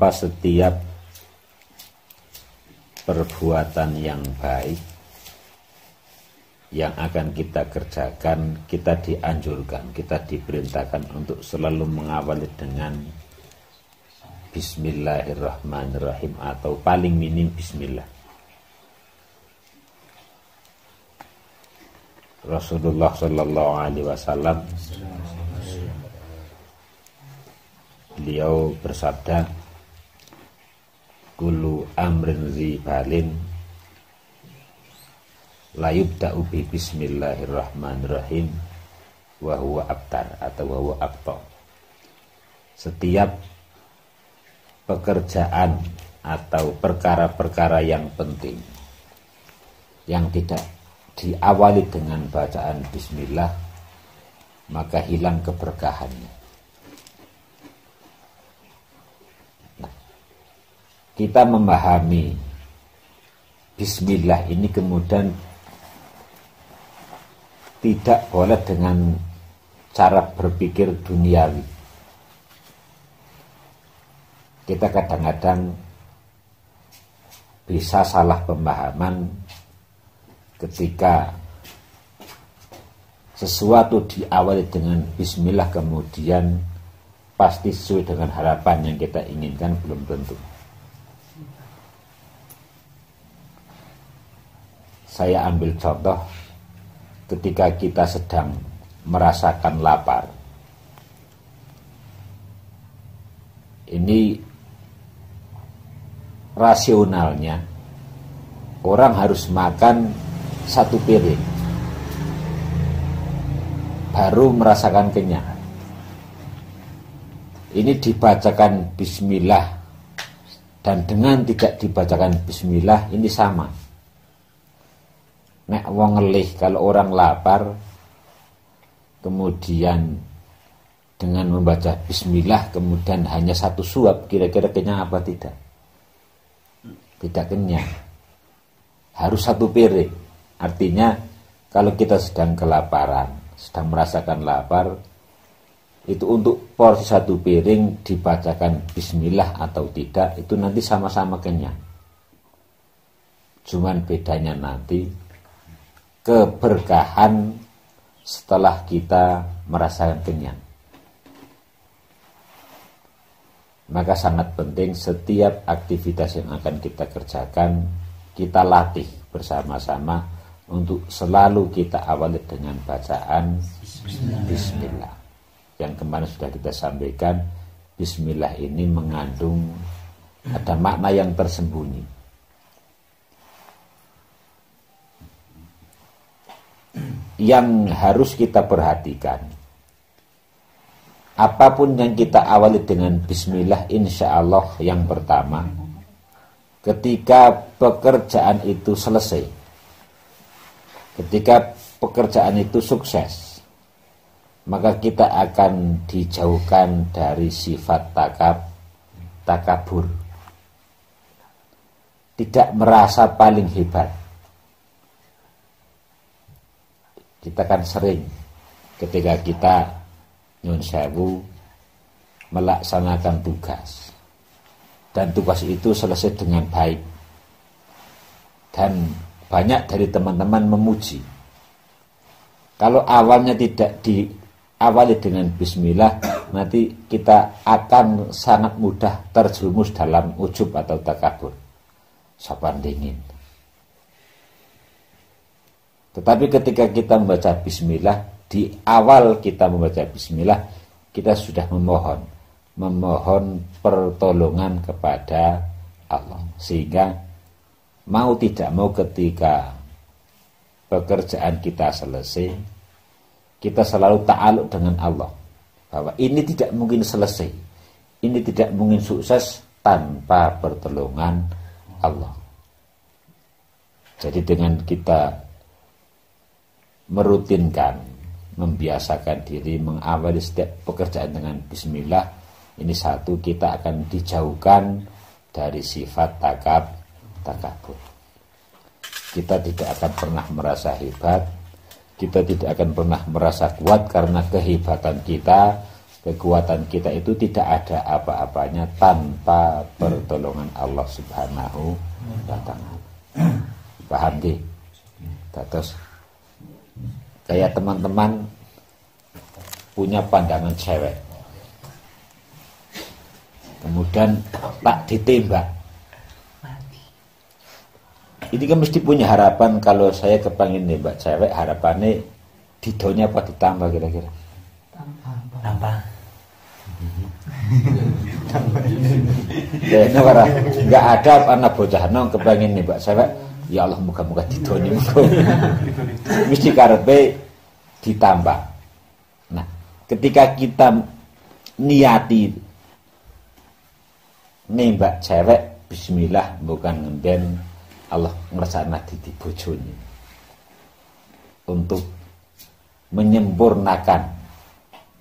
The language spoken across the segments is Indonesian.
Mengapa setiap perbuatan yang baik yang akan kita kerjakan, kita dianjurkan, kita diperintahkan untuk selalu mengawali dengan Bismillahirrahmanirrahim atau paling minim Bismillah. Rasulullah Shallallahu Alaihi Wasallam beliau bersabda, "Kullu amrin zibalin la yubda'u bi bismillahirrahmanirrahim wa huwa abtar atau wa huwa abtar." Setiap pekerjaan atau perkara-perkara yang penting yang tidak diawali dengan bacaan bismillah, maka hilang keberkahannya. Nah, kita memahami bismillah ini kemudian tidak boleh dengan cara berpikir duniawi. Kita kadang-kadang bisa salah pemahaman ketika sesuatu diawali dengan bismillah kemudian pasti sesuai dengan harapan yang kita inginkan, belum tentu. Saya ambil contoh ketika kita sedang merasakan lapar. Ini rasionalnya orang harus makan satu piring baru merasakan kenyang. Ini dibacakan bismillah dan dengan tidak dibacakan bismillah ini sama. Nek wong ngelih, kalau orang lapar kemudian dengan membaca bismillah kemudian hanya satu suap, kira-kira kenyang apa tidak? Tidak kenyang. Harus satu piring. Artinya kalau kita sedang kelaparan, sedang merasakan lapar, itu untuk porsi satu piring dibacakan bismillah atau tidak, itu nanti sama-sama kenyang. Cuman bedanya nanti keberkahan setelah kita merasakan kenyang. Maka sangat penting setiap aktivitas yang akan kita kerjakan, kita latih bersama-sama untuk selalu kita awali dengan bacaan bismillah. Yang kemarin sudah kita sampaikan, bismillah ini mengandung ada makna yang tersembunyi. Yang harus kita perhatikan, apapun yang kita awali dengan bismillah, insya Allah yang pertama, ketika pekerjaan itu selesai, ketika pekerjaan itu sukses, maka kita akan dijauhkan dari sifat takabur, tidak merasa paling hebat. Kita kan sering ketika kita nyun sewu melaksanakan tugas dan tugas itu selesai dengan baik dan banyak dari teman-teman memuji. Kalau awalnya tidak diawali dengan bismillah, nanti kita akan sangat mudah terjerumus dalam ujub atau takabur, sopan dingin. Tetapi ketika kita membaca bismillah, di awal kita membaca bismillah, kita sudah memohon pertolongan kepada Allah. Sehingga mau tidak mau ketika pekerjaan kita selesai, kita selalu ta'aluk dengan Allah. Bahwa ini tidak mungkin selesai, ini tidak mungkin sukses tanpa pertolongan Allah. Jadi dengan kita merutinkan, membiasakan diri mengawali setiap pekerjaan dengan bismillah, ini satu, kita akan dijauhkan dari sifat takabur. Kita tidak akan pernah merasa hebat, kita tidak akan pernah merasa kuat karena kehebatan kita Kekuatan kita itu tidak ada apa-apanya tanpa pertolongan Allah Subhanahu wa Ta'ala. Paham di? Terus kayak teman-teman punya pandangan cewek, kemudian tak ditembak, ini kan mesti punya harapan. Kalau saya kepengin nembak cewek, harapannya didonya apa ditambah kira-kira? Tambah. Ya, nggak ada anak bocah nong kepengin nembak cewek. Ya Allah, muka-muka didoni mesti karepe ditambah. Nah, ketika kita niati nembak cewek, bismillah, bukan ngemben Allah ngersakna di bojone untuk menyempurnakan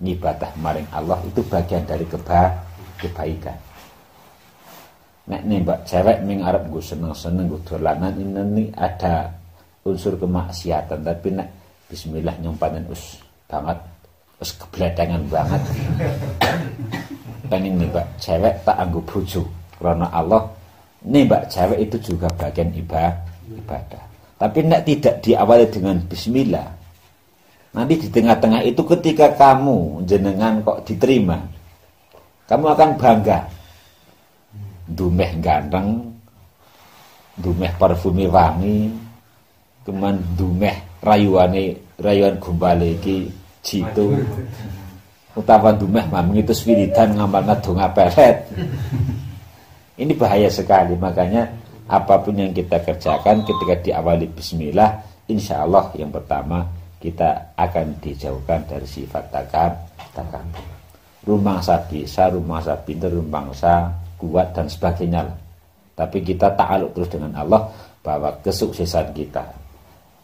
ibadah maring Allah, itu bagian dari kebaikan. Nek nembak cewek ming arep nggo seneng-seneng nggo dolanan, ini ada unsur kemaksiatan. Tapi nek bismillah nyompanen banget, kebledengan banget. Pengen nembak cewek tak anggo bojo karena Allah, nembak cewek itu juga bagian ibadah. Tapi nek tidak diawali dengan bismillah, nanti di tengah-tengah itu ketika kamu jenengan kok diterima, kamu akan bangga. Dumeh ganteng, dumeh parfumi wangi, keman dumeh rayuan gombale iki jitu, utawa dumeh maming itu wiridan ngamalna donga pelet. Ini bahaya sekali. Makanya apapun yang kita kerjakan ketika diawali bismillah, insya Allah yang pertama kita akan dijauhkan dari sifat takabur. Rumangsa bisa, rumangsa pinter, rumangsa kuat dan sebagainya. Tapi kita ta'aluk terus dengan Allah, bahwa kesuksesan kita,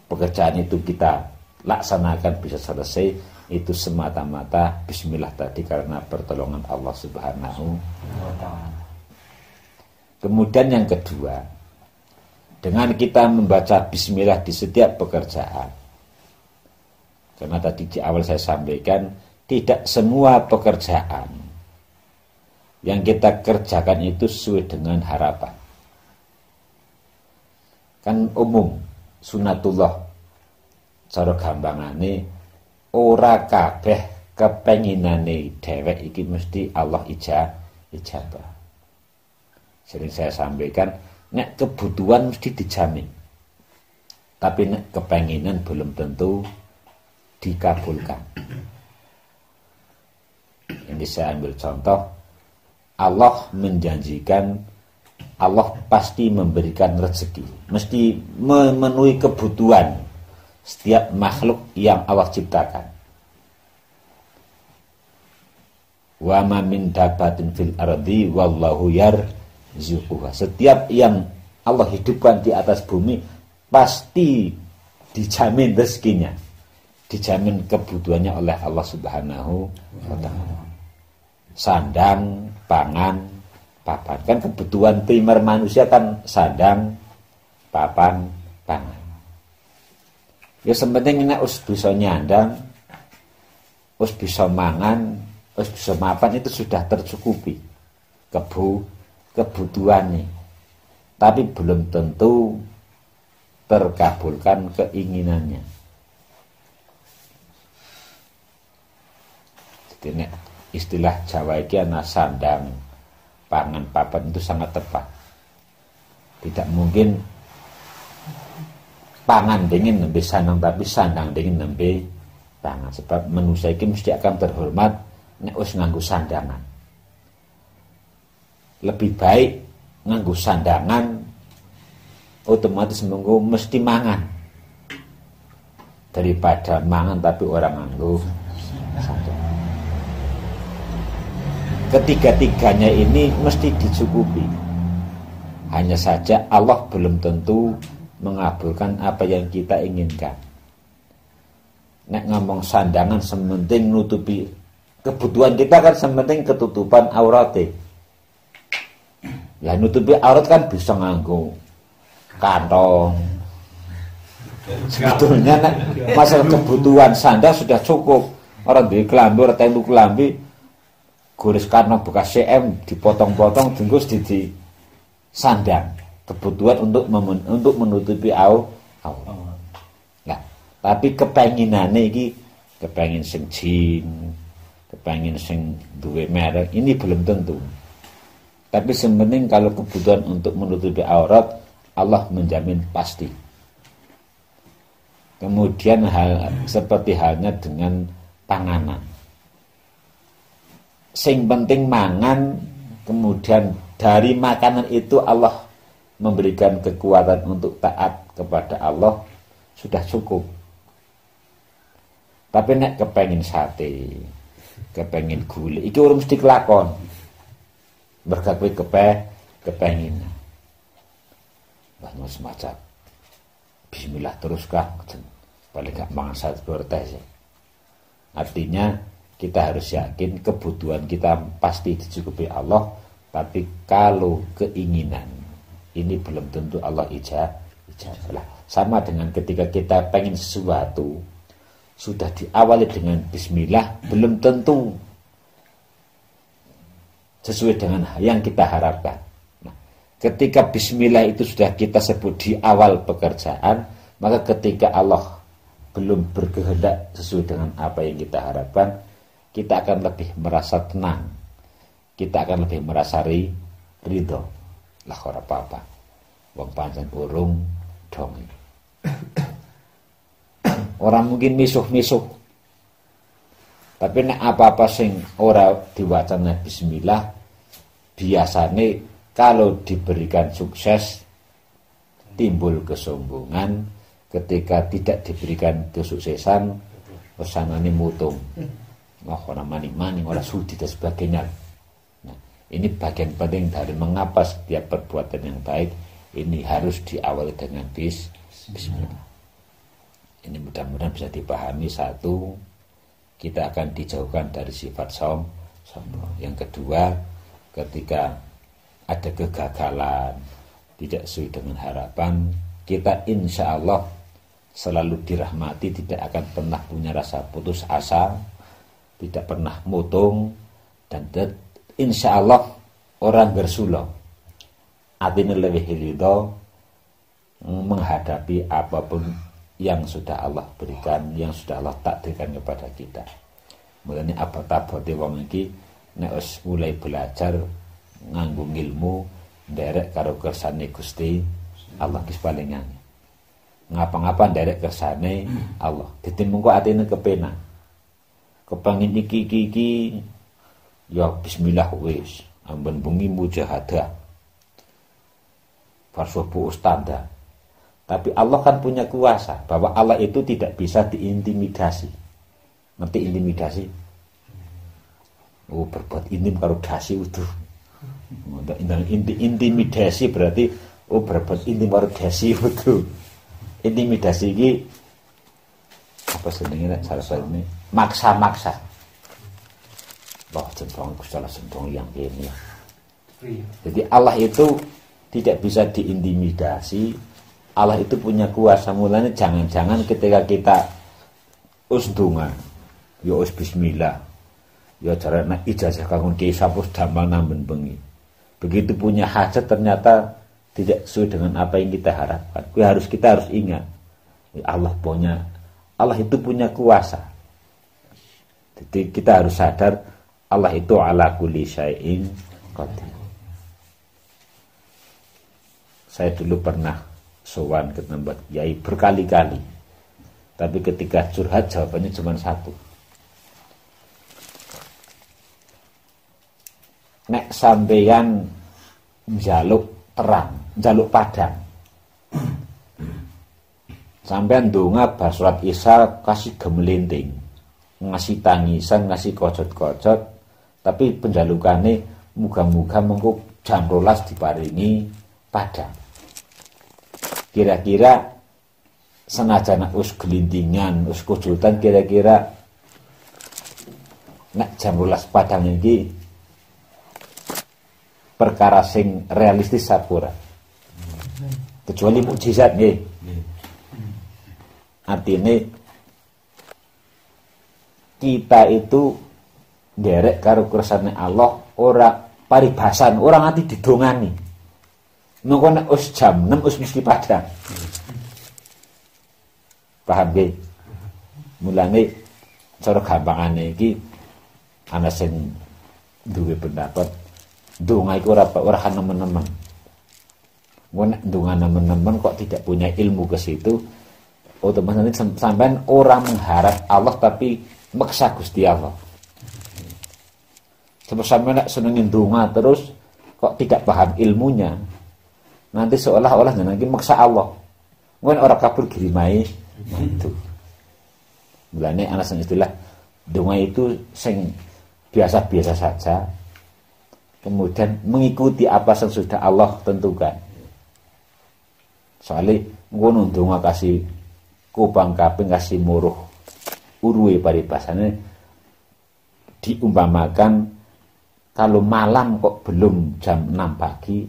pekerjaan itu kita laksanakan bisa selesai, itu semata-mata bismillah tadi, karena pertolongan Allah Subhanahu wa Ta'ala. Kemudian yang kedua, dengan kita membaca bismillah di setiap pekerjaan, karena tadi di awal saya sampaikan, tidak semua pekerjaan yang kita kerjakan itu sesuai dengan harapan. Kan umum sunatullah, cara gampangane ora kabeh kepenginane dhewek iki mesti Allah ijabah. Sering saya sampaikan, nek kebutuhan mesti dijamin, tapi nek kepenginan belum tentu dikabulkan. Ini saya ambil contoh, Allah menjanjikan, Allah pasti memberikan rezeki, mesti memenuhi kebutuhan setiap makhluk yang Allah ciptakan. Wa ma min dabbatin fil ardi wallahu yarzuquha. Setiap yang Allah hidupkan di atas bumi pasti dijamin rezekinya, dijamin kebutuhannya oleh Allah Subhanahu wa Ta'ala. Sandang, pangan, papan. Kan kebutuhan primer manusia kan sandang, papan, pangan. Ya sepenting nek us bisa nyandang, us bisa mangan, us bisa mapan, itu sudah tercukupi kebutuhannya. Tapi belum tentu terkabulkan keinginannya. Jadi nek istilah Jawa iki ana sandang, pangan, papan, itu sangat tepat. Tidak mungkin pangan dingin nembe sandang, tapi sandang dingin nembe pangan. Sebab manusia iki mesti akan terhormat nek wis nganggo sandangan. Lebih baik nganggo sandangan, otomatis mengko mesti mangan, daripada mangan tapi orang nganggo sandangan. Ketiga-tiganya ini mesti dicukupi. Hanya saja Allah belum tentu mengabulkan apa yang kita inginkan. Nek ngomong sandangan sementing nutupi kebutuhan kita, kan sementing ketutupan aurate. Ya nutupi aurat kan bisa nganggo kantong. Sebetulnya nek masalah kebutuhan sandang sudah cukup. Orang duwe kelambi, ora telu kelambi, Goris karena bekas CM dipotong-potong dengkus di sandang kebutuhan untuk menutupi aurat. Nah, tapi kepenginane iki kepengin sing jin, kepengin sing duwe merek ini belum tentu. Tapi sebenarnya kalau kebutuhan untuk menutupi aurat Allah menjamin pasti. Kemudian seperti halnya dengan panganan. Sing penting mangan, kemudian dari makanan itu Allah memberikan kekuatan untuk taat kepada Allah sudah cukup. Tapi nek kepengin sate, kepengin gulai, iki urung mesti kelakon. Merga kowe kepengin. Banyak semacam bismillah terus kah? Paling gak mangan sate bertes. Artinya kita harus yakin kebutuhan kita pasti dicukupi Allah, tapi kalau keinginan ini belum tentu Allah ijabah. Sama dengan ketika kita pengen sesuatu sudah diawali dengan bismillah, belum tentu sesuai dengan yang kita harapkan. Nah, ketika bismillah itu sudah kita sebut di awal pekerjaan, maka ketika Allah belum berkehendak sesuai dengan apa yang kita harapkan, kita akan lebih merasa tenang, kita akan lebih merasa ridho. Lah ora apa-apa, wong pancen urung dong. Orang mungkin misuh-misuh, tapi nek apa-apa sing ora diwacana bismillah, biasanya kalau diberikan sukses timbul kesombongan, ketika tidak diberikan kesuksesan pesanane mutung. Orang maning-maning, orang sudi dan sebagainya. Nah, ini bagian penting dari mengapa setiap perbuatan yang baik ini harus diawali dengan bismillah. Ini mudah-mudahan bisa dipahami. Satu, kita akan dijauhkan dari sifat sombong. Yang kedua, ketika ada kegagalan, tidak sesuai dengan harapan, kita insya Allah selalu dirahmati, tidak akan pernah punya rasa putus asa, tidak pernah mutung, dan insya Allah orang gersulo artinya lebih ridho menghadapi apapun yang sudah Allah berikan, yang sudah Allah takdirkan kepada kita. Mulane abot-abote wong iki nek wis mulai belajar nganggo ilmu nderek karo kersane Gusti Allah ki paling ngene. Ngapa-ngapa nderek kersane Allah. Dadi mengko atine kepenak. Kepangin iki ya bismillah wis amben bengi mujahadah farsuhu ustada. Tapi Allah kan punya kuasa bahwa Allah itu tidak bisa diintimidasi. Ngerti intimidasi? Oh, berbuat intim karo dasi utuh. Intimidasi berarti berbuat intim karo dasi utuh. Intimidasi iki apa sebenarnya salah ini maksa-maksa. Loh, centong salah centong yang ini. Jadi Allah itu tidak bisa diintimidasi. Allah itu punya kuasa. Mulanya jangan-jangan ketika kita usdunga, ya us bismillah, ya carana ijazah kanggo ki sapus damel namben bengi. Begitu punya hajat ternyata tidak sesuai dengan apa yang kita harapkan. Kita harus ingat, Allah itu punya kuasa. Jadi kita harus sadar Allah itu ala kulli syai'in qadir. Saya dulu pernah sowan ke tempat kiai berkali-kali. Tapi ketika curhat jawabannya cuma satu. Nek sampeyan njaluk terang, njaluk padang. Sampeyan ndonga bar salat Isya kasih gemelinting, ngasih tangisan, ngasih kocot-kocot, tapi penjalukane muga-muga mengko jam 12 diparingi padang. Kira-kira senajan us gelintingan, us kujutan, kira-kira nek jam 12 padang iki perkara sing realistis sapura. Kecuali mukjizat nggih. Artinya kita itu nderek karo kersane Allah ora paribasan, ora nganti didongani. Mengko nek wis jam 6 wis mesti padang. Paham nggih? Mulane cara gampangane iki ana sing duwe pendapat donga iku ora kan nemen-nemen. Nek donga nemen-nemen kok tidak punya ilmu ke situ, otomatis sampean orang mengharap Allah tapi maksa Gusti Allah. Sebab sampean nek senengin donga terus kok tidak paham ilmunya, nanti seolah-olah jenenge maksa Allah. Mungkin orang kabur girimai itu. Mulane ana sing istilah donga itu sing biasa-biasa saja. Kemudian mengikuti apa yang sudah Allah tentukan. Soalnya ngono donga kasih kubang kaping kasih muruh urwe paribasane diumpamakan kalau malam kok belum jam 6 pagi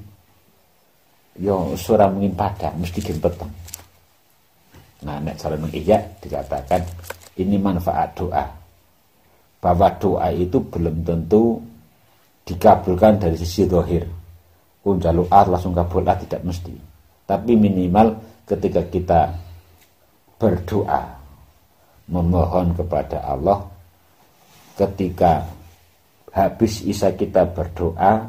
yo suara mungkin padang mesti gen peteng. Nah nek cara iya dikatakan ini manfaat doa, bahwa doa itu belum tentu dikabulkan dari sisi zahir. Kun jaluk langsung kabul tidak mesti. Tapi minimal ketika kita berdoa memohon kepada Allah, ketika habis isya kita berdoa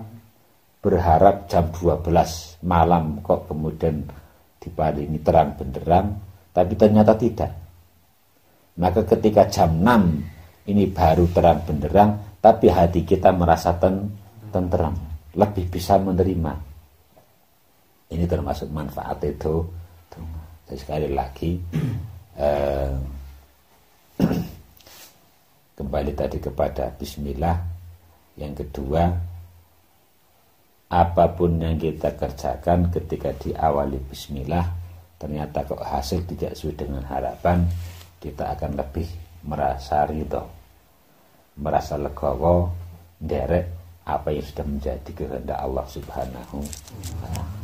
berharap jam 12 malam kok kemudian diparingi terang benderang, tapi ternyata tidak. Maka ketika jam 6 ini baru terang benderang, tapi hati kita merasa tenteram, lebih bisa menerima. Ini termasuk manfaat itu. Jadi sekali lagi kembali tadi kepada bismillah. Yang kedua, apapun yang kita kerjakan ketika diawali bismillah ternyata kok hasil tidak sesuai dengan harapan, kita akan lebih merasa ridho, merasa legowo, nderek apa yang sudah menjadi kehendak Allah Subhanahu wa ta'ala.